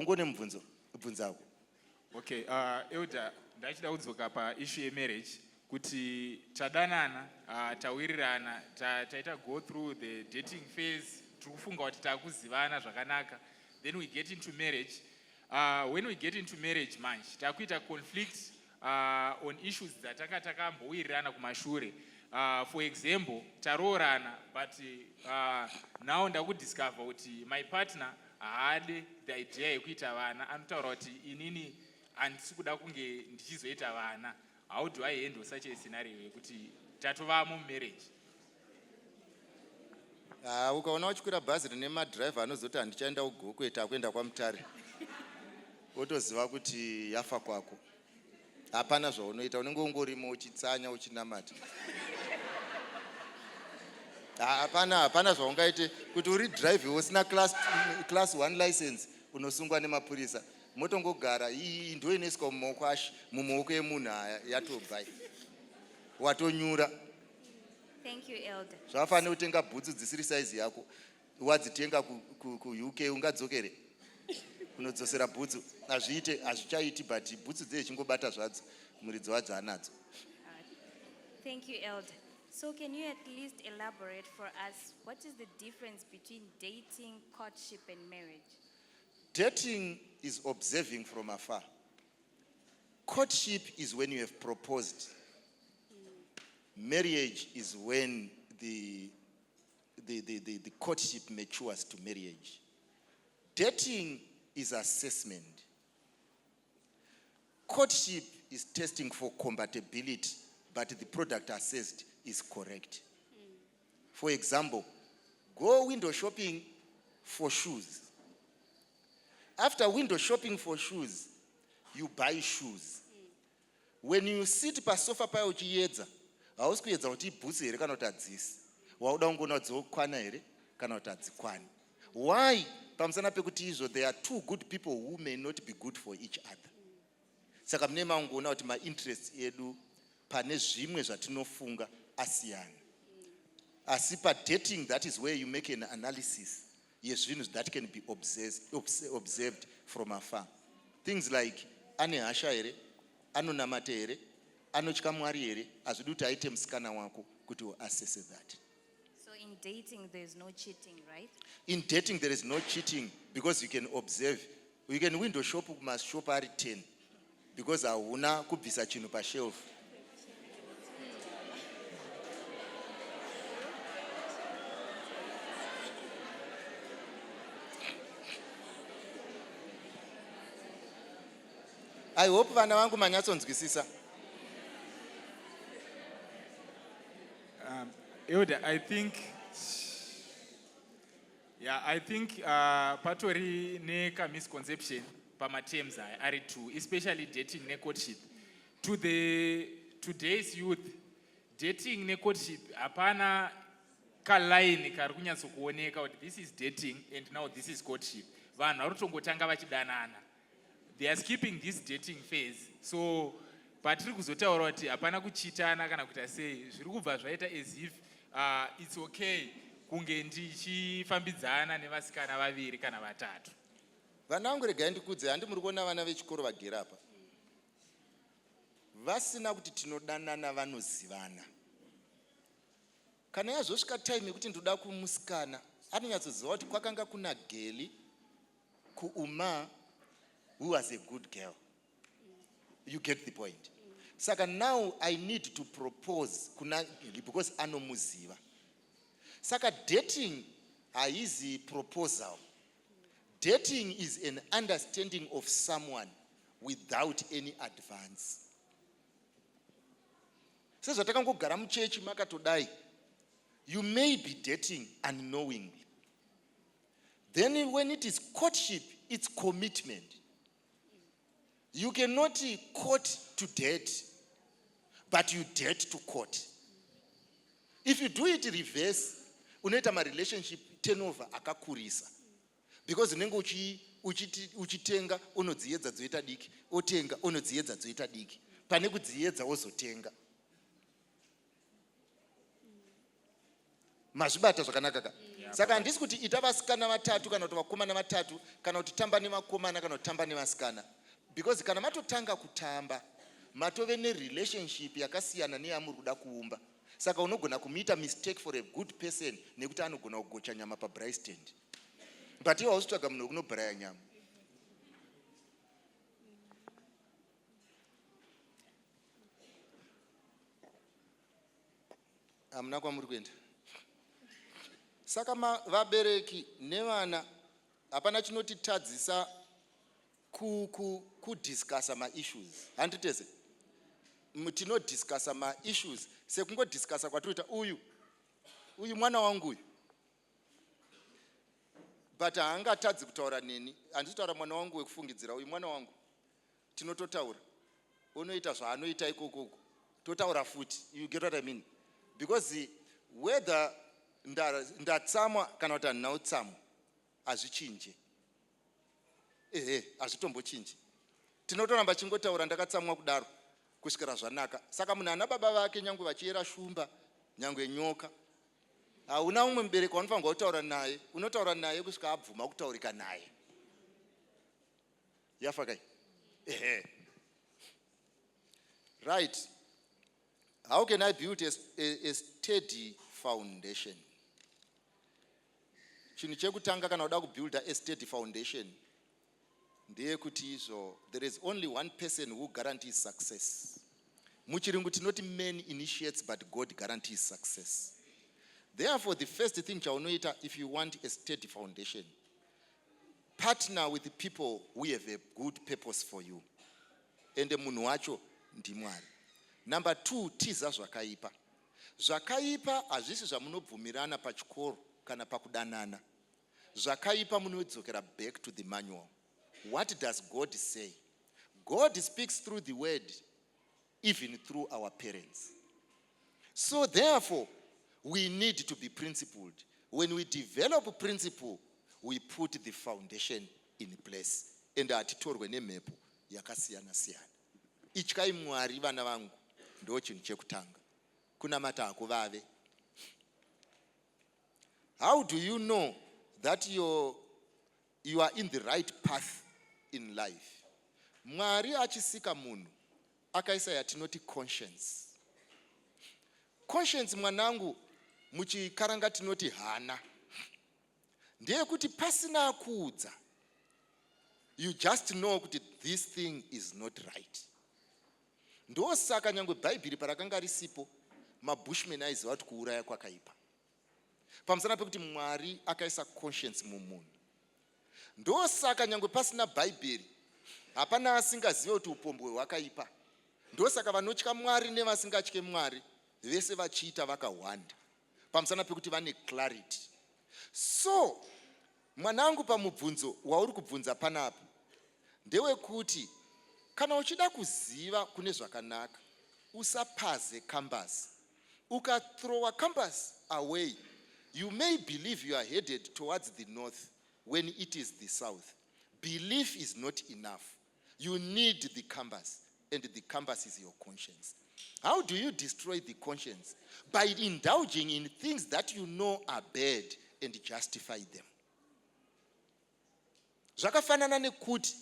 haungone mubvunzako. Okay, Elder, ndachida kudzoka pa issue marriage kuti tadanana, tawirirana, taita go through the dating phase, tikufunga kuti takuzivana zvakanaka, then we get into marriage. When we get into marriage manje, takuita conflict on issues dzatanga takambowirirana kumashure. For example, taroorana, but now ndakudiscover kuti my partner had the idea yekuita vana, anotaura kuti inini handisi kuda kunge ndichizoita vana. How do I handle such a scenario yekuti tatovamo marriage? Ukaona uchikwira bhazi rine madhiraivha anozoti handichaenda kuGokweta akuenda kwaMutare, wotoziva kuti yafa kwako. Hapana zvaunoita, unenge ungorimo uchitsanya uchinamata. Hapana zvaungaite kuti uri drive usina class 1 license unosungwa nemapurisa. Motongogara iyi ndo inoiswa mumaoko emunhu yatobva watonyura. Thank you, Elder. Zvafanira kutenga bhutsu dzisiri size yako, wadzitenga ku-UK ungadzokere kunodzosera bhutsu. Hazvichaiti, but bhutsu dze chingobata zvadzo muridzi wadzo anadzo. Thank you, Elder. So can you at least elaborate for us what is the difference between dating, courtship and marriage? Dating is observing from afar. Courtship is when you have proposed. Marriage is when the courtship matures to marriage. Dating is assessment. Courtship is testing for compatibility, but the product assessed is correct. For example, go window shopping for shoes. After window shopping for shoes, you buy shoes. When you sit pa sofa pa uchiedza, hausi kuedza kuti ibhutsu here kana kuti hadzisi. Wauda kungoona kuti dzokwana here kana kuti hadzikwani. Why? Pamusana pekuti izvo, there are two good people who may not be good for each other. Saka mune maungoona kuti ma-interests edu pane zvimwe zvatinofunga asiyana. Asi pa dating, that is where you make an analysis. Yes, that can be observed from afar. Things like ane hasha here, anonamata here, anotya Mwari here, azvidi kuti aite musikana wako kuti assess that. So in dating there is no cheating, right? In dating there is no cheating because you can observe. You can window shop kumashop ari 10 because hauna kubvisa chinhu pa shelf. I hope vana vangu manyatsonzwisisa. Elder, I think patori neka misconception pama terms are two, especially dating ne courtship. To today's youth, dating ne courtship hapana ka line kari kunyatso kuoneka kuti this is dating and now this is courtship. Vanhu vari kutongotanga vachidanana. They are skipping this dating phase. So patiri kuzotaura kuti hapana kuchitana kana kuita sei, zviri kubva zvaita as if it's okay kunge ndichifambidzana nevasikana vaviri kana vatatu. Vana vangu regai ndikudze, handi muri kuona vana vechikoro vagere apa. Vasina kuti tinodanana vanozivana. Kana yazvosvika time yekuti ndoda kumusikana, anonyatsoziva kuti kwakanga kuna geli kuuma who was a good girl. You get the point. Saka now I need to propose kuna because anomuziva. Saka dating haizi proposal. Dating is an understanding of someone without any advance. Sezvatakangogara muchechi makatodai, you may be dating unknowingly. Then when it is courtship, it's commitment. You cannot court to date, but you date to court. If you do it reverse, unoita ma relationship turnover akakurisa. Because unenge uchitenga unodziedza dzoita diki, otenga unodziedza dzoita diki. Pane kudziedza wozotenga. Mazvibata zvakanaka ka? Saka handisi kuti ita vasikana vatatu kana kuti vakomana vatatu kana kuti tamba nevakomana kana kuti tamba nevasikana. Because kana matotanga kutamba, matove nerelationship yakasiyana neyamuri kuda kuumba. Saka unogona kumiita mistake for a good person nekuti anogona kugocha nyama pabraai stand. But iwe hausitsvaga munhu wekunobraya nyama. Hamuna kwamuri kuenda. Saka vabereki nevana hapana chinotitadzisa kudiscussa ma-issues. Handitese? Tinodiscussa ma-issues sekungodiscussa kwatinoita uyu mwana wangu uyu. But haangatadzi kutaura neni. Handitaura mwana wangu wekufungidzira, uyu mwana wangu. Tinototaura. Unoita zvaanoita ikoko. Totaura futi. You get what I mean? Because whether ndatsamwa kana kuti handina utsamwa hazvichinje. Hazvitombochinji. Tinotoramba chingotaura ndakatsamwa kudaro kusvikira zvanaka. Saka munhu ana baba vake nyangwe vachiyera shumba, nyangwe nyoka. Hauna umwe mubereki wanofanirwa kutaura naye, unotaura naye kusvika abvuma kutaurika naye. Yafa kai? Right. How can I build a steady foundation? Chinhu chekutanga kana uda kubuilda a steady foundation ndeyekuti izvo there is only one person who guarantees success. Muchirungu tinoti man initiates but God guarantees success. Therefore, the first thing chaunoita if you want a steady foundation, partner with the people who have a good purpose for you. Ende munhu wacho ndimwari. Number 2, tiza zvakaipa. Zvakaipa hazvisi zvamunobvumirana pachikoro kana pakudanana. Zvakaipa munodzokera back to the manual. What does God say? God speaks through the word, even through our parents. So therefore, we need to be principled. When we develop principle, we put the foundation in place. And hatitorwe nemhepo yakasiyana siyana. Ityai Mwari vana vangu, ndo chinhu chekutanga. Kunamata hakuvave. How do you know that you are in the right path in life? Mwari achisika munhu akaisa yatinoti conscience. Conscience mwanangu muchikaranga tinoti hana. Ndeyekuti pasina kuudza. You just know kuti this thing is not right. Ndosaka nyangwe Bhaibheri parakanga risipo, mabushmen aiziva kuti kuuraya kwakaipa. Pamusana pekuti Mwari akaisa conscience mumunhu. Ndosaka nyangwe pasina Bhaibheri, hapana asingazive kuti upombwe hwakaipa. Ndosaka vanotya Mwari nevasingatye Mwari vese vachiita vakawanda. Pamusana pekuti vane clarity. So, mwanangu pamubvunzo wauri kubvunza panapo, ndewekuti kana uchida kuziva kune zvakanaka, usapaze canvas. Ukathrowa canvas away, you may believe you are headed towards the north when it is the south. Belief is not enough. You need the canvas, and the canvas is your conscience. How do you destroy the conscience? By indulging in things that you know are bad and justify them. Zvakafanana nekuti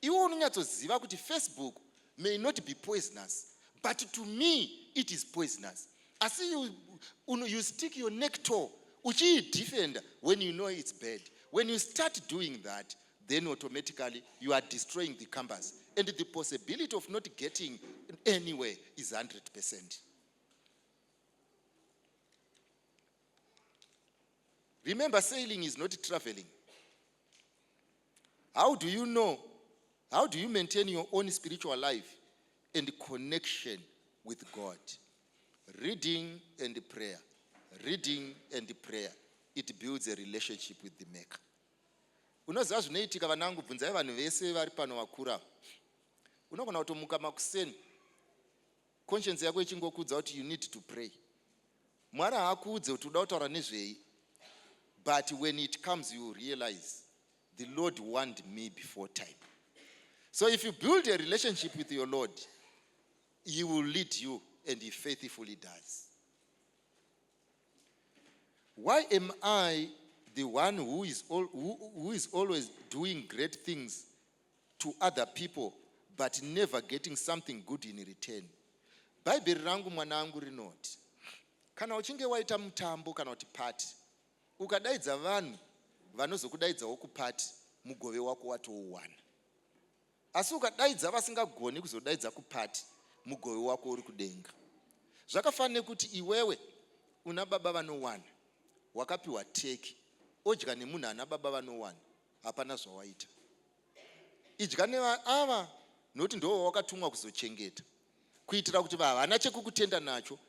iwe unonyatsoziva kuti Facebook may not be poisonous, but to me it is poisonous. As you stick your neck toe, uchiidefend when you know it's bad. When you start doing that, then automatically you are destroying the canvas. And the possibility of not getting anywhere is 100%. Remember, sailing is not traveling. How do you know? How do you maintain your own spiritual life and connection with God? Reading and prayer. Reading and prayer. It builds a relationship with the Maker. Unoziva zvinoitika vanangu, bvunzai vanhu vese vari pano vakura. Unogona kutomuka makuseni. Conscience yako ichingokudza kuti you need to pray. Mwari haakuudze kuti uda kutaura nezvei. But when it comes, you realize the Lord warned me before time. So if you build a relationship with your Lord, He will lead you, and He faithfully does. Why am I the one who is always doing great things to other people but never getting something good in return. Bhaibheri rangu mwana angu rinoti, kana uchinge waita mutambo kana kuti pati, ukadaidza vanhu vanozokudaidzawo kupati, mugove wako watouwana. Asi ukadaidza vasingagoni kuzodaidza kupati, mugove wako uri kudenga. Zvakafanira kuti iwewe una baba vanowana, wakapiwa teki, odya nemunhu ana baba vanowana, hapana zvawaita. Idya neava nokuti ndo wakatumwa kuzochengeta, kuitira kuti havana chekukutenda nacho,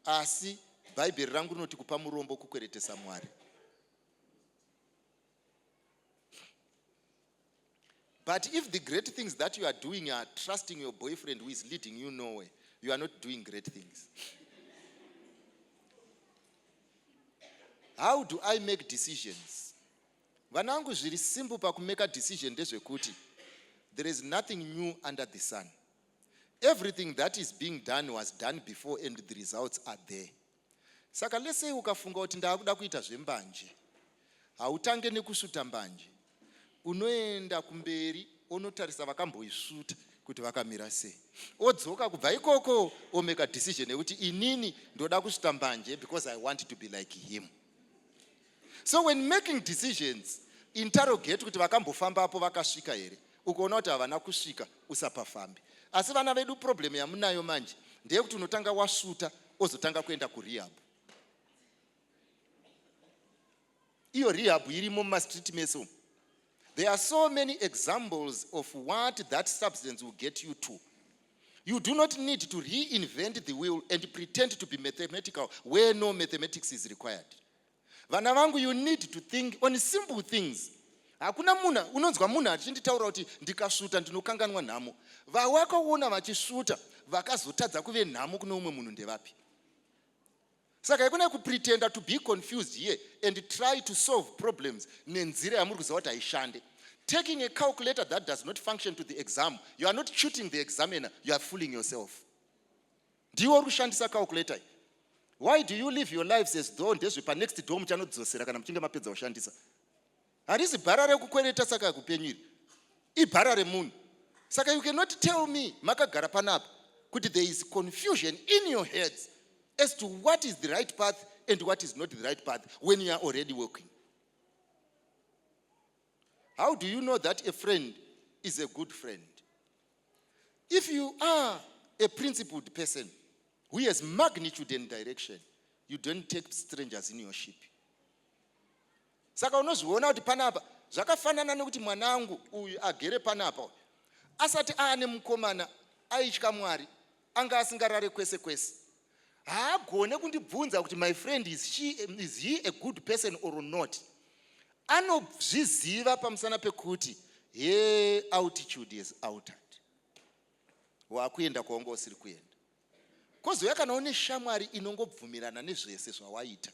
asi Bhaibheri rangu rinoti kupa murombo kukweretesa Mwari. But if the great things that you are doing are trusting your boyfriend who is leading you nowhere, you are not doing great things. How do I make decisions? Vanangu zviri simple pakumeka decision ndezvekuti there is nothing new under the sun. Everything that is being done was done before and the results are there. Saka let's say ukafunga kuti ndakuda kuita zvembanje, hautange nekusvuta mbanje, unoenda kumberi onotarisa vakamboisvuta kuti vakamira sei, odzoka kubva ikoko omeka decision yekuti inini ndoda kusvuta mbanje because I want to be like him. So when making decisions, interrogate kuti vakambofambapo vakasvika here. Ukaona kuti havana kusvika, usapafambe. Asi vana vedu problem yamunayo manje ndeyekuti unotanga wasvuta ozotanga kuenda kurehab. Iyo rehab irimo mumastreet meso. There are so many examples of what that substance will get you to. You do not need to reinvent the wheel and pretend to be mathematical where no mathematics is required. Vana vangu, you need to think on simple things. Hakuna muna unonzwa munhu achinditaura kuti ndikasvuta ndinokanganwa nhamo. Vawakaona vachisvuta vakazotadza kuve nhamo kuno umwe munhu ndevapi? Saka ikona kupretenda to be confused here and try to solve problems nenzira yamuri kuziva kuti haishande. Taking a calculator that does not function to the exam, you are not shooting the examiner, you are fooling yourself. Ndiwo rushandisa calculator. Why do you live your lives as though ndezvepa next door muchanodzosera kana muchinge mapedza kushandisa? Harisi bhara rekukwereta saka yakupenyiri, ibhara remunhu. Saka you cannot tell me makagara panapa kuti there is confusion in your heads as to what is the right path and what is not the right path when you are already working. How do you know that a friend is a good friend? If you are a principled person who has magnitude and direction, you don't take strangers in your ship. Saka unozviona kuti panapa zvakafanana nekuti mwanangu uyu agere panapa asati aane mukomana aitya Mwari, anga asingarare kwese kwese, haagone kundibvunza kuti my friend is he a good person or not. Anozviziva pamusana pekuti altitude is altered, wakuenda kwaunga usiri kuenda. Kozouya kana une shamwari inongobvumirana nezvese zvawaita,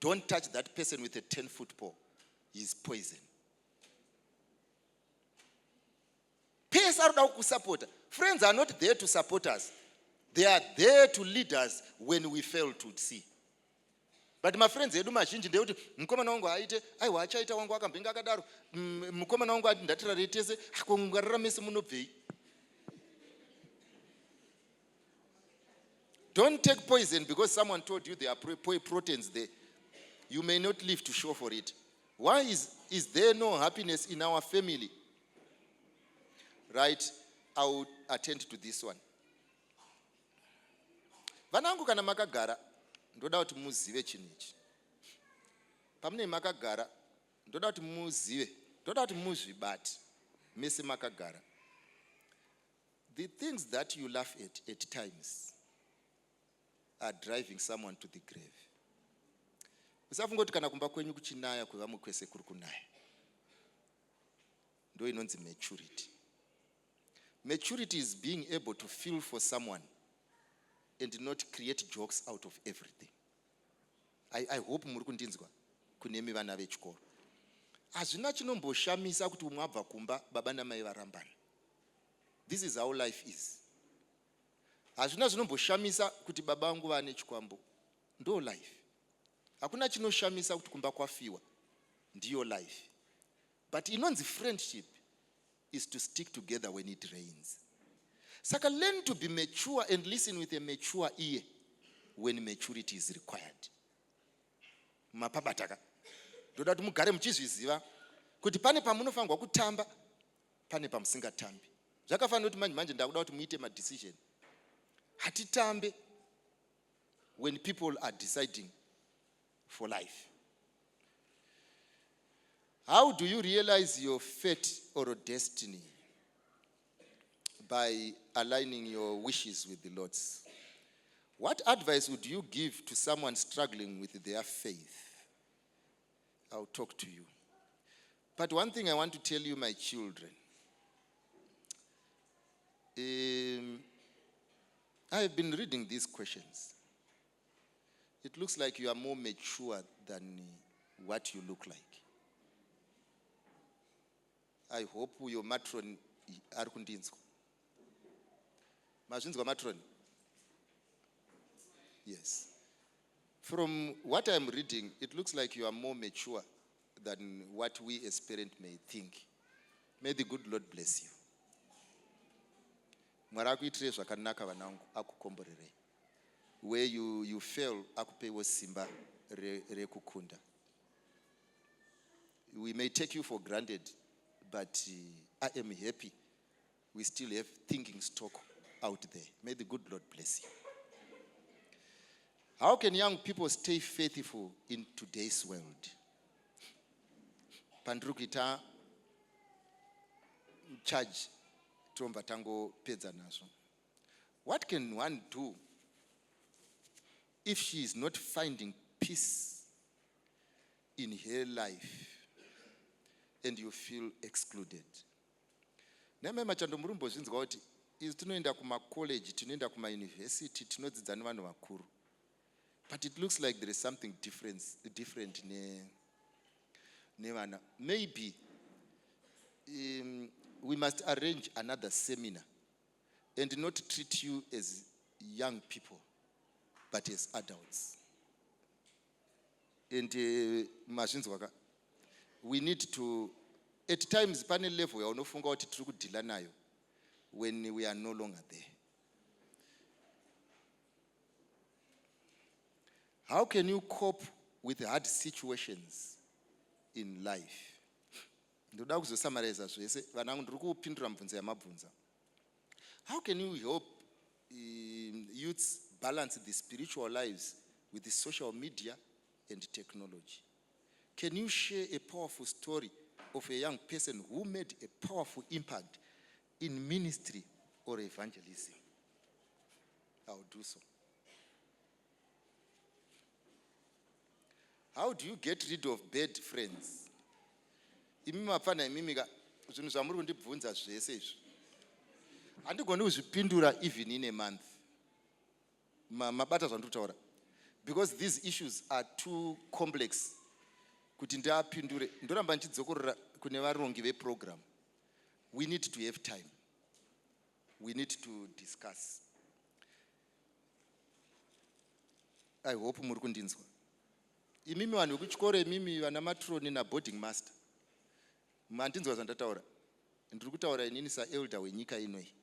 don't touch that person with a 10-foot pole. He is poison. Peers are not to support. Friends are not there to support us. They are there to lead us when we fail to see. But my friends, edu mazhinji ndeuti mukomana wangu aite aiwa achaita wangu akambenga akadaro, mukomana wangu ati ndatirare tese akongarara mese munobvei. Don't take poison because someone told you there are proteins there. You may not live to show for it. Why is there no happiness in our family? Right, I will attend to this one. Vanangu kana makagara, ndoda kuti muzive chinhu ichi. Pamune makagara, ndoda kuti muzive, ndoda kuti muzvibate mese makagara. The things that you laugh at times are driving someone to the grave. Usafunga kuti kana kumba kwenyu kuchinaya kwevamwe kwese kuri kunaya. Ndo inonzi maturity. Maturity is being able to feel for someone and not create jokes out of everything. I hope muri kundinzwa kunemi vana vechikoro. Hazvina chinomboshamisa kuti mwabva kumba baba namai varambana. This is how life is. Hazvina zvinomboshamisa kuti baba vangu vane chikwambo. Ndo life. Hakuna chinoshamisa kuti kumba kwafiwa ndiyo life. But inonzi friendship is to stick together when it rains. Saka learn to be mature and listen with a mature ear when maturity is required. Mapabataka. Ndoda kuti mugare muchizviziva kuti pane pamunofangwa kutamba, pane pamusingatambi. Zvakafanira kuti manje ndakuda kuti muite decision. Hatitambe when people are deciding for life. How do you realize your fate or destiny? By aligning your wishes with the Lord's. What advice would you give to someone struggling with their faith? I'll talk to you. But one thing I want to tell you, my children, I have been reading these questions. It looks like you are more mature than what you look like. I hope your matron are kundinzwa. Mazvinzwa matron? Yes. From what I'm reading, it looks like you are more mature than what we as parents may think. May the good Lord bless you. Mwari akuitire zvakanaka vanangu, akukomborerei. Where you fail, akupewo simba rekukunda. We may take you for granted, but I am happy we still have thinking stock out there. May the good Lord bless you. How can young people stay faithful in today's world? Pandrukita charge tromba tango pedza nazo. What can one do if she is not finding peace in her life and you feel excluded? Neme Machando murumbo zvinzwa kuti isu tinoenda kuma college, tinoenda kuma university, tinodzidza nevanhu vakuru. But it looks like there is something different nevana. Maybe we must arrange another seminar and not treat you as young people, but as adults. And we need to, at times, pane level yaunofunga kuti tiri kudhila nayo when we are no longer there. How can you cope with hard situations in life? Ndoda kuzosummarize zvese vanangu ndiri kupindura mibvunzo yamabvunza. How can you help youths balance the spiritual lives with the social media and technology? Can you share a powerful story of a young person who made a powerful impact in ministry or evangelism? I'll do so. How do you get rid of bad friends? Imi mapana imimika zvinhu zvamuri kundibvunza zvese izvi. Handigoni kuzvipindura even in a month. Mabata zvandinotaura. Because these issues are too complex kuti ndiapindure. Ndoramba ndichidzokorora kune varongi veprogram. We need to have time. We need to discuss. I hope muri kundinzwa. Imimi vanhu vekuchikoro, imimi vana matroni na boarding master. Mandinzwa zvandataura. Ndiri kutaura inini saelder wenyika inoi.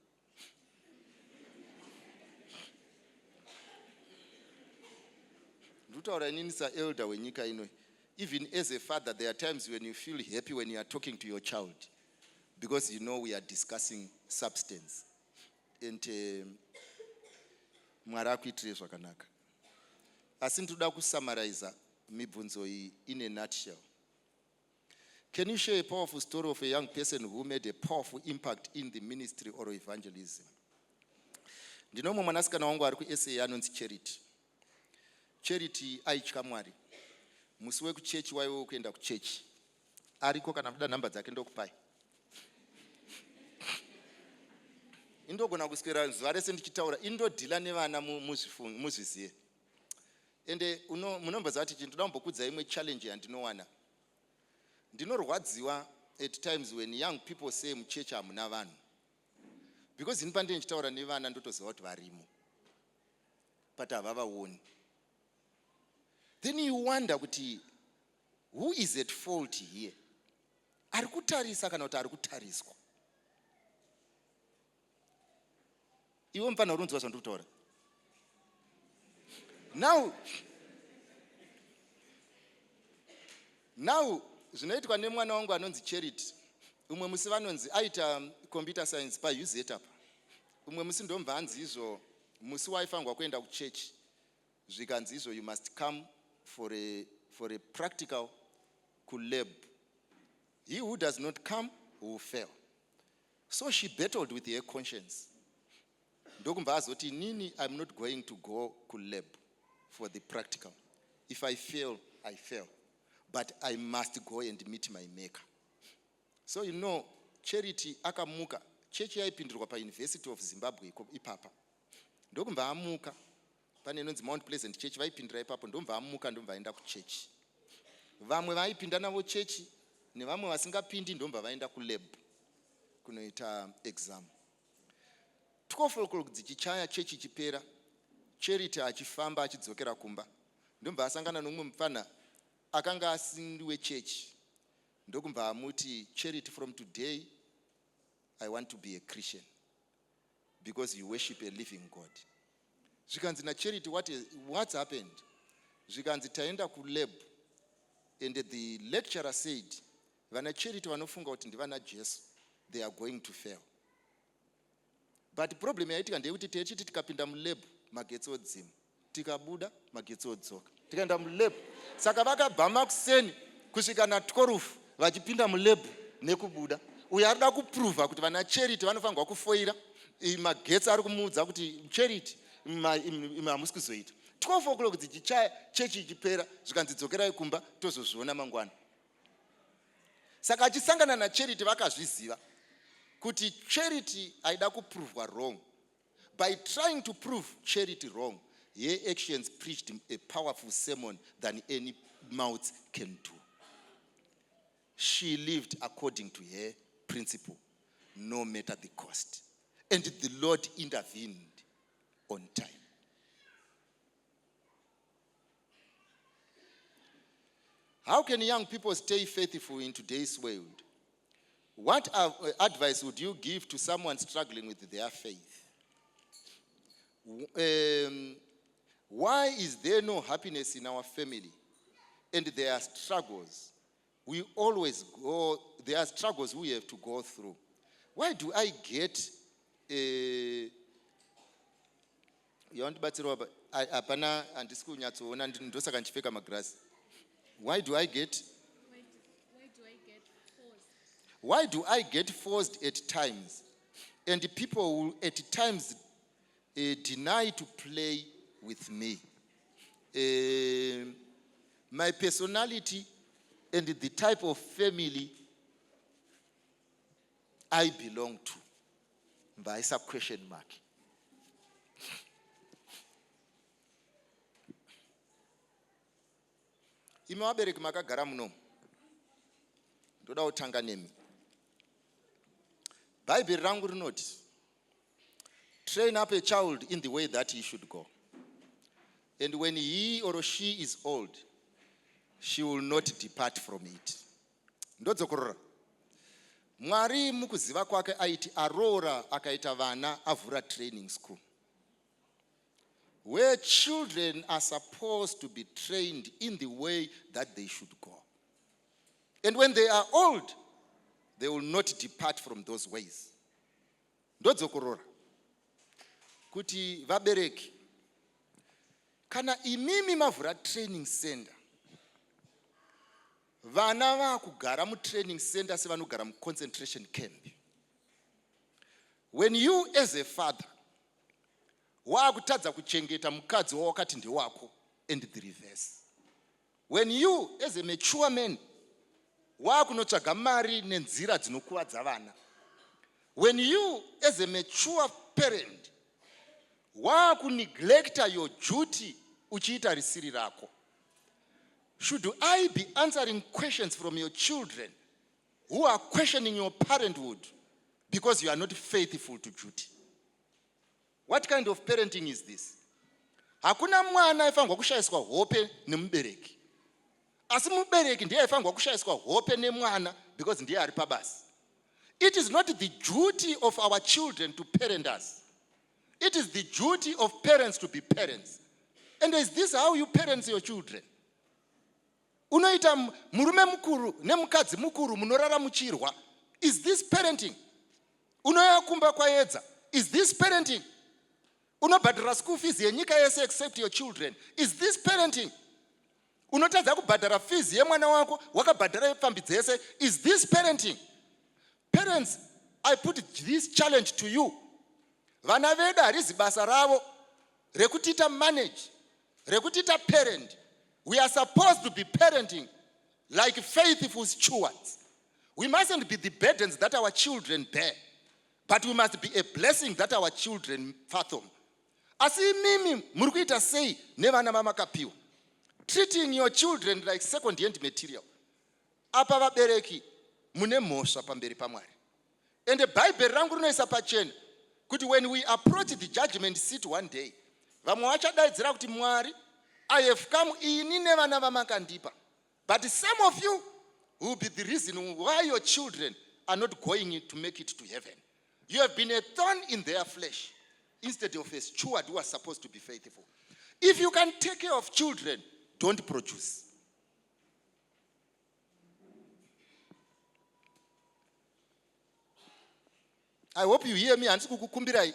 Ndiri kutaura inini saelder wenyika inoi. Even as a father, there are times when you feel happy when you are talking to your child, because you know we are discussing substance. And Mwari akuitire zvakanaka. Asi ndoda kusummarize mibvunzo iyi in a nutshell. Can you share a powerful story of a young person who made a powerful impact in the ministry or evangelism? Ndinomwe mwanasikana wangu ari kuSA anonzi Charity. Charity aitya Mwari. Musi wekuchechi waiwe kuenda kuchechi. Ariko kana kuda nhamba dzake ndokupai. Indogona kuswera zuva rese ndichitaura indodhila nevana muzviziye. Ende munomboziva kuti ndoda kumbokudza imwe challenge yandinowana. Ndinorwadziwa at times when young people say muchechi hamuna vanhu. Because ini pandine ndichitaura nevana ndotoziva kuti varimo. But havavaoni. Then you wonder kuti, who is at fault here? Ari kutarisa kana kuti ari kutariswa? Iwe mfana urunzwa zvandiri kutaura. Now, zvinoitwa nemwana wangu anonzi Charity. Umwe musi vanonzi aita computer science paUZ apa. Umwe musi ndomva hanzi izvo musi waifangwa kuenda kuchechi. Zvikanzi izvo you must come for a practical lab. He who does not come will fail. So she battled with her conscience. Ndokumva azoti nini, I'm not going to go lab for the practical. If I fail, I fail. But I must go and meet my maker. So you know, Charity akamuka, chechi yaipindirwa pa University of Zimbabwe ipapa. Ndokumva amuka, pane inonzi Mount Pleasant Church vaipindira ipapo, ndomva amuka ndomva aenda kuchechi. Vamwe vaipinda navo chechi, nevamwe vasingapindi ndomva vaenda kulab kunoita exam. 12 o'clock dzichichaya chechi chipera, Charity achifamba achidzokera kumba. Ndomva asangana nomumwe mufana akanga asiri wechechi. Ndokumva amuti, Charity, from today I want to be a Christian because you worship a living God. Zvikanzi na Charity, what's happened? Zvikanzi taenda kulab and the lecturer said, vana Charity vanofunga kuti ndivana Jesu, they are going to fail. But the problem yaitika ndeyekuti techiti tikapinda mulab magetsi odzima, tikabuda magetsi odzoka. Tikaenda mulab, saka vakabhama kuseni kusvika na 12 vachipinda mulab nekubuda. Uyo arida kuprova kuti vana Charity vanofanirwa kufoira magetsi ari kumuudza kuti Charity hamusi kuzoita. 12 o'clock dzichichaya chechi ichipera, zvikanzi dzokerai kumba tozozviona mangwana. Saka achisangana na Charity vakazviziva kuti Charity aida kuprovwa wrong. By trying to prove Charity wrong, her actions preached a powerful sermon than any mouth can do. She lived according to her principle, no matter the cost. And the Lord intervened on time. How can young people stay faithful in today's world? What advice would you give to someone struggling with their faith? Why is there no happiness in our family? And there are struggles. There are struggles we have to go through. Why do I get Why do I get forced at times? And people will at times deny to play with me. My personality and the type of family I belong to. By some question mark. Imi vabereki makagara muno, ndoda kutanga nemi. Bhaibheri rangu rinoti, train up a child in the way that he should go. And when he or she is old, she will not depart from it. Ndozokorora. Mwari mukuziva kwake aiti aroora akaita vana avhura training school, where children are supposed to be trained in the way that they should go. And when they are old, they will not depart from those ways. Ndozokorora. Kuti vabereki, kana imimi mavhura training center, vana vakugara mu training center sevanogara mu concentration camp. When you as a father wakutadza kuchengeta mukadzi wawakati ndewako, and the reverse. When you as a mature man wakunotsvaga mari nenzira dzinokuwadza vana. When you as a mature parent wakuneglecta your duty uchiita risiri rako. Should I be answering questions from your children who are questioning your parenthood because you are not faithful to duty? What kind of parenting is this? Hakuna mwana aifanirwa kushayiswa hope nemubereki. Asi mubereki ndiye aifanirwa kushayiswa hope nemwana because ndiye ari pabasi. It is not the duty of our children to parent us. It is the duty of parents to be parents. And is this how you parent your children? Unoita murume mukuru nemukadzi mukuru munorara muchirwa. Is this parenting? Unoya kumba kwaedza. Is this parenting? Unobhadhara school fees yenyika yese except your children. Is this parenting? Unotadza kubhadhara fees yemwana wako wakabhadhara pfambi dzese. Is this parenting? Parents, I put this challenge to you. Vana vedu harizi basa ravo rekutita manage, rekutita parent. We are supposed to be parenting like faithful stewards. We mustn't be the burdens that our children bear, but we must be a blessing that our children fathom. Asi mimi murikuita sei nevana vamakapiwa. Treating your children like second-hand material. Apa vabereki mune mhosva pamberi paMwari. And the Bible rangu rinoisa pachena kuti when we approach the judgment seat one day, vamwe vachadaidzira kuti Mwari, I have come ini nevana vamakandipa. But some of you will be the reason why your children are not going to make it to heaven. You have been a thorn in their flesh instead of a steward who are supposed to be faithful. If you can take care of children, don't produce. I hope you hear me. Handisi kukukumbirai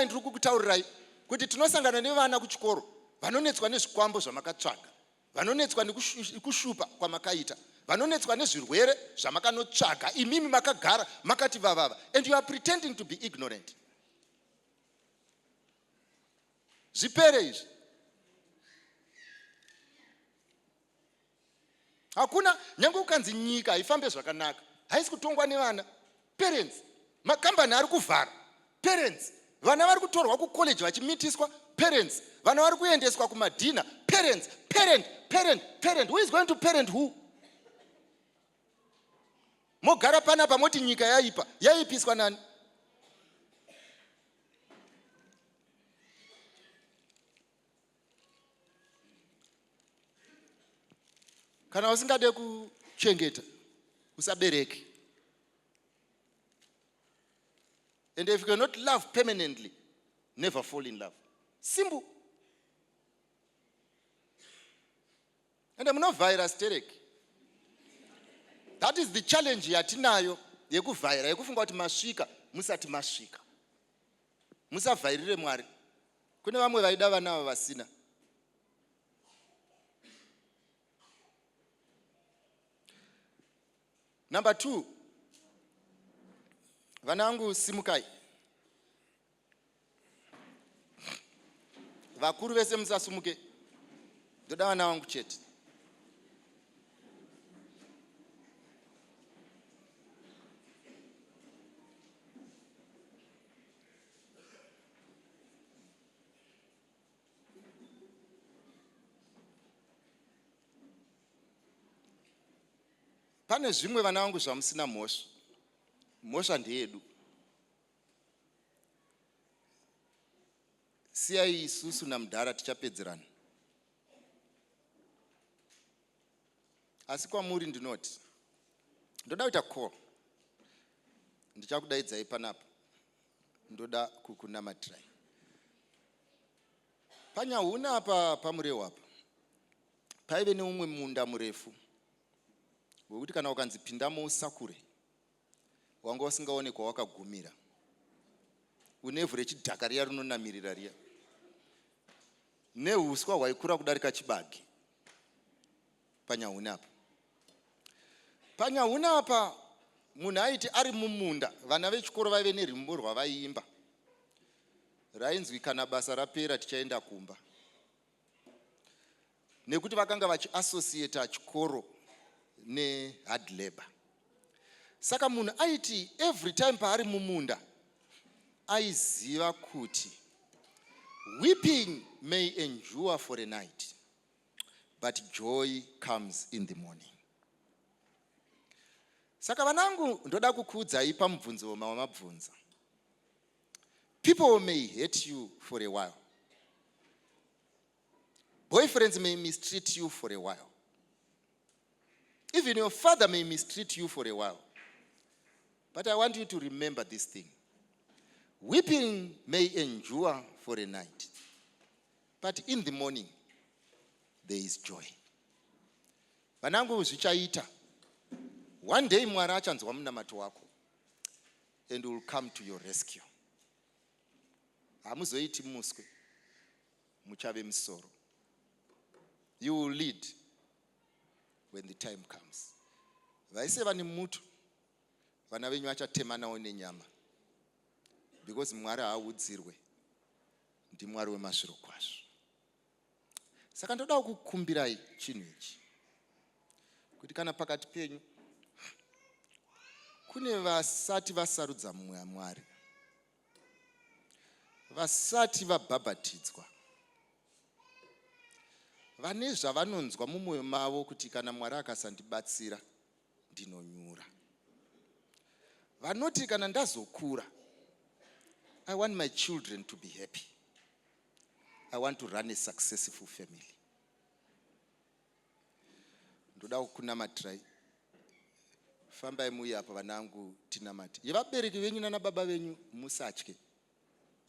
ndiri kukutaurirai kuti tinosangana nevana kuchikoro vanonetswa nezvikwambo zvamakatsvaga, vanonetswa nekushupa kwamakaita, vanonetswa nezvirwere zvamakanotsvaga, imimi makagara makati vavava, and you are pretending to be ignorant. Zvipere izvi. Hakuna nyange ukanzi nyika ifambe zvakanaka, haisi kutongwa nevana. Parents, makambani ari kuvhara. Parents, vana vari kutorwa kucollege vachimitiswa. Parents, vana vari kuendeswa kumadhina. Parents, parent. Who is going to parent who? Mogara panapa moti nyika yaipa. Yaipiswa nani? Kana usingade kuchengeta, usabereke. And if you cannot love permanently, never fall in love. Simple. And I'm not virus terek. That is the challenge yatinayo yekuvhaira yekufunga kuti masvika musati masvika. Musavhairire Mwari. Kune vamwe vaida vana vasina. Number 2, vanangu simukai. Vakuru vese musasumuke. Ndoda vana vangu chete. Pane zvimwe vana vangu zvamusina mhosva. Mhosva ndeyedu. Siyai isusu naMandara tichapedzerana. Asi kwamuri ndinoti, ndoda kuita call. Ndichakudaidzai panapa. Ndoda kukunamatirai. Panyahuna apa pamurewo apa. Paive neumwe munda murefu. Wekuti kana ukanzipindamo usakure, wanga usingaonekwa wakagumira. Unevhu rechidhaka riya rinonamirira riya. Neuswa hwaikura kudarika chibage. Panyahuna apa. Panyahuna apa munhu aiti ari mumunda, vana vechikoro vaive nerimbo rwavaiimba. Rainzwi kana basa rapera tichaenda kumba. Nekuti vakanga vachiassociata chikoro ne-hard labor. Saka munhu aiti every time paari mumunda aiziva kuti weeping may endure for a night, but joy comes in the morning. Saka vanangu ndoda kukuudzai pamubvunzo wamabvunza. People may hate you for a while. Boyfriends may mistreat you for a while. Even your father may mistreat you for a while. But I want you to remember this thing. Weeping may endure for a night, but in the morning, there is joy. Vanangu zvichaita. One day Mwari achanzwa munamato wako and will come to your rescue. Hamuzoiti muswe, muchave misoro. You will lead when the time comes. Vaise vane mutu, vana venyu vachatemanawo nenyama. Because Mwari haudzirwe, ndi Mwari wemazviro kwazvo. Saka ndoda kukumbirai chinhu ichi, kuti kana pakati penyu kune vasati vasarudza mweya Mwari, vasati vabhabhatidzwa, vane zvavanonzwa mumwoyo mavo kuti kana Mwari akasandibatsira ndinonyura, vanoti kana ndazokura, I want my children to be happy. I want to run a successful family. Ndoda kukunamatirai. Fambai muya apa vanangu tinamati. Yevabereki venyu nana baba venyu musatye.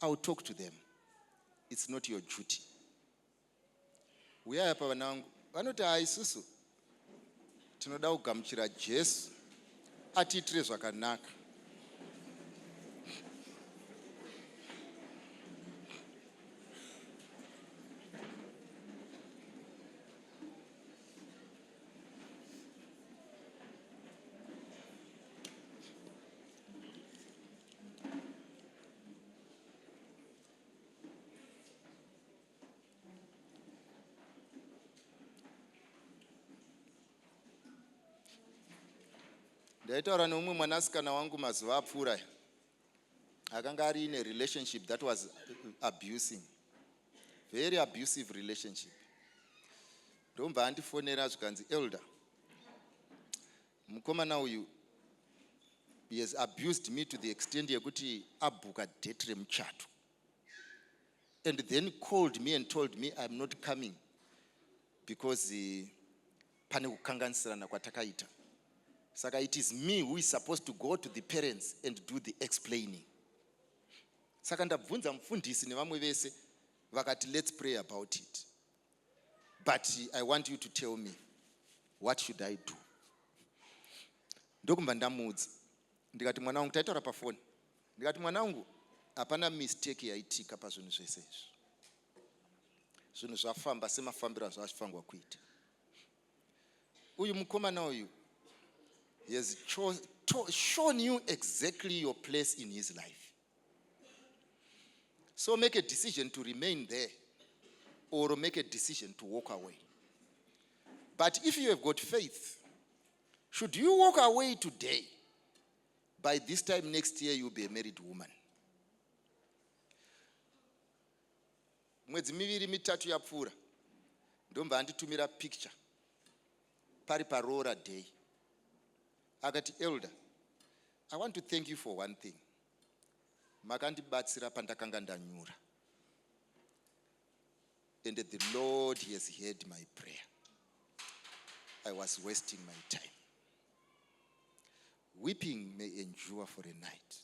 I will talk to them. It's not your duty. Uya apa vanangu. Vanoti haisusu. Tinoda kugamuchira Jesu. Atiitire zvakanaka. Ndaitaura neumwe mwanasikana wangu mazuva apfuura akanga ari in a relationship that was abusing, very abusive relationship. Ndomba andifonera zvikanzi elder, mukomana uyu he has abused me to the extent yekuti abhuka date remuchato, and then called me and told me I'm not coming because pane kukanganisirana kwatakaita. Saka it is me who is supposed to go to the parents and do the explaining. Saka ndabvunza mufundisi nevamwe vese vakati let's pray about it. But I want you to tell me, what should I do? Ndokumba ndamuudza. Ndikati mwana wangu taitaura pafoni. Ndikati mwana wangu hapana mistake yaitika pazvinhu zvese izvi. Zvinhu zvafamba semafambiro azvafangwa kuita. Uyu mukomana uyu, he has shown you exactly your place in his life. So make a decision to remain there or make a decision to walk away. But if you have got faith, should you walk away today, by this time next year you'll be a married woman. Mwedzi miviri mitatu yapfuura, ndomba anditumira picture pari parora day. Akati elder, I want to thank you for one thing. Makandibatsira pandakanga ndanyura. And the Lord, he has heard my prayer. I was wasting my time. Weeping may endure for a night,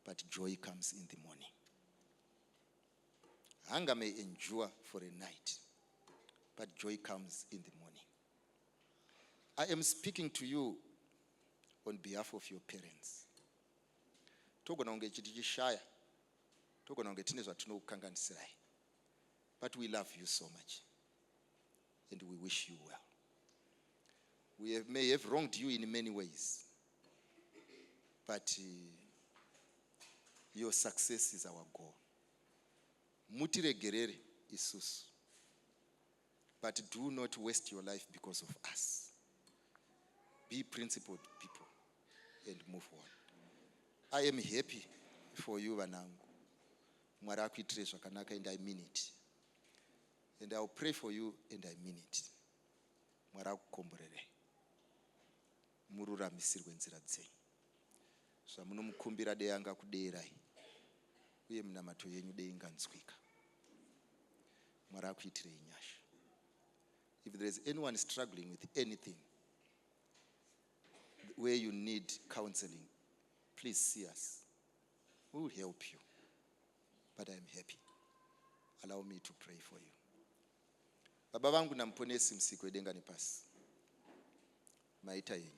but joy comes in the morning. Hunger may endure for a night, but joy comes in the morning. I am speaking to you on behalf of your parents. Togona unge chitishaya, togona unge tine zvatinokukanganisirai. But we love you so much, and we wish you well. We may have wronged you in many ways, but your success is our goal. Mutiregerere isusu, but do not waste your life because of us. Be principled people and move on. I am happy for you, vanangu. Mwari akuitire zvakanaka, and I mean it. And I will pray for you, and I mean it. Mwari akukomborere. Mururamisirwe nzira dzenyu. Zvamunomukumbira dei angakuderai. uye minamato yenyu dei inganzwika. Mwari akuitirei nyasha. If there is anyone struggling with anything where you need counseling, please see us. We will help you. But I am happy. Allow me to pray for you. Baba vangu na mponesi msiku edenga nepasi. Maita yenyu.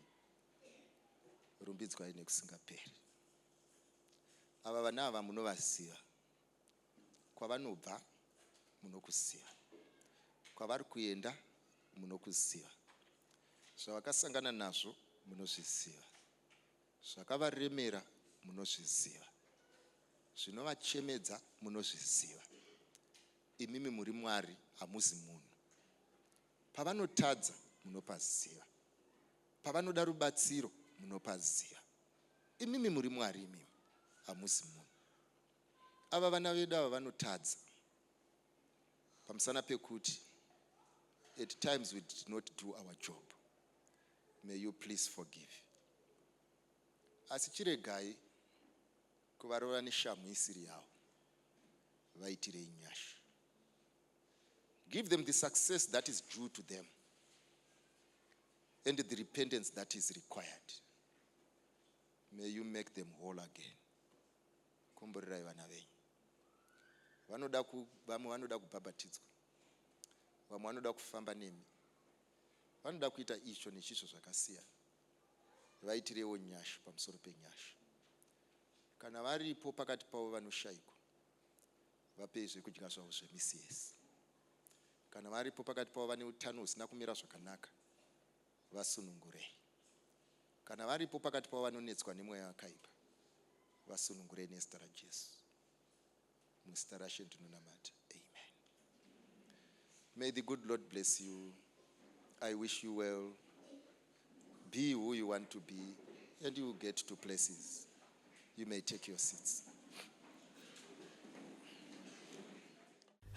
Rumbidzwai nekusingaperi. Ava vana ava munovaziva. Kwavanobva munokuziva. Kwavari kuenda munokuziva. Zvavakasangana nazvo munozviziva. Zvakavaremera munozviziva. Zvinovachemedza munozviziva. Imimi muri Mwari, hamuzi munhu. Pavanotadza munopaziva. Pavanoda rubatsiro munopaziva. Imimi muri Mwari, imimi hamuzi munhu. Ava vana vedu ava vanotadza. Pamusana pekuti at times we did not do our job. May you please forgive. Asi chiregai kuvarova neshamhu isiri yavo. Vaitirei nyasha. Give them the success that is due to them and the repentance that is required. May you make them whole again. Komborerai vana venyu. Vamwe vanoda kubhabhatidzwa. Vamwe vanoda kufamba nemi. Vanoda kuita izvo nezvizvo zvakasiyana. Vaitirewo nyasha pamusoro penyasha. Kana varipo pakati pavo vanoshayikwa, vapei zvekudya zvavo zvemisi yese. Kana varipo pakati pavo vane utano husina kumira zvakanaka, vasunungurei. Kana varipo pakati pavo vanonetswa nemweya wakaipa, vasunungurei nezita raJesu. Muzita raShe ndinonamata. Amen. May the good Lord bless you. I wish you well. Be who you want to be, and you will get to places. You may take your seats.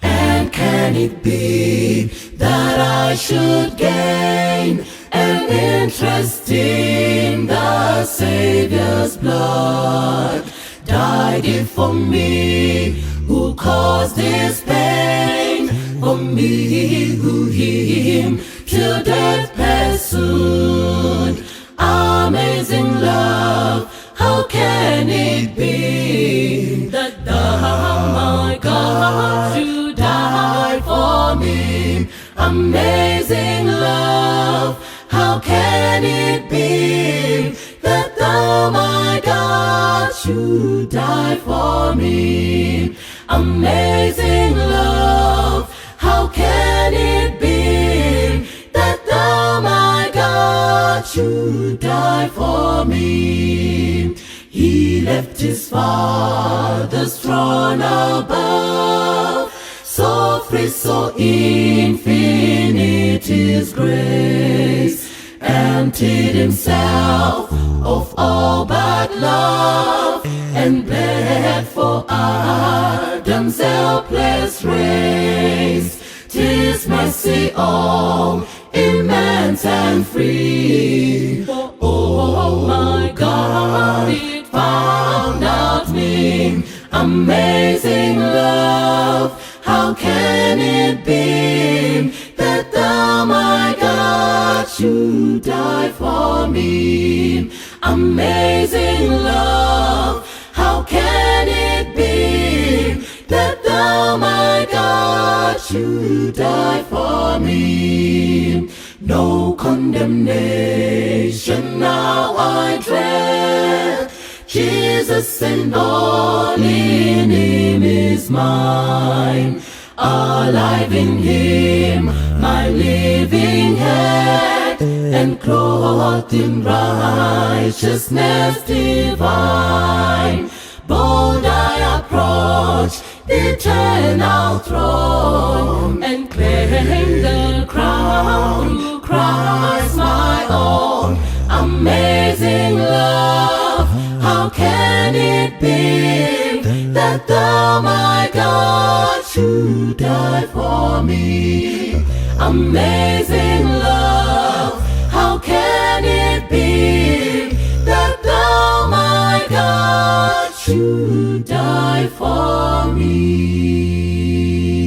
And can it be that I should gain an interest in the Savior's blood? Died it for me, who caused this pain, for me who him till death pursued. Amazing love, how can it be that thou, my God, you died for me? Amazing love, how can it be that thou, my God, you died for me? Amazing love, how can it be that thou, my God, you died for me? He left his Father's throne above, so free, so infinite his grace, emptied himself of all but love, and bled for Adam's helpless race. 'Tis mercy all immense and free. Oh my God, it found out me. Amazing love, how can it be that thou, my God, you died for me? Amazing love, how can it be that thou, my God, you died for me? No condemnation now I dread. Jesus and all in him is mine. Alive in him, my living head, and clothed in righteousness divine. Bold I approach the eternal throne, and claim the crown through Christ my own. Amazing love, how can it be that thou, my God, you died for me? Amazing love, how can it be that thou, my God, to die for me.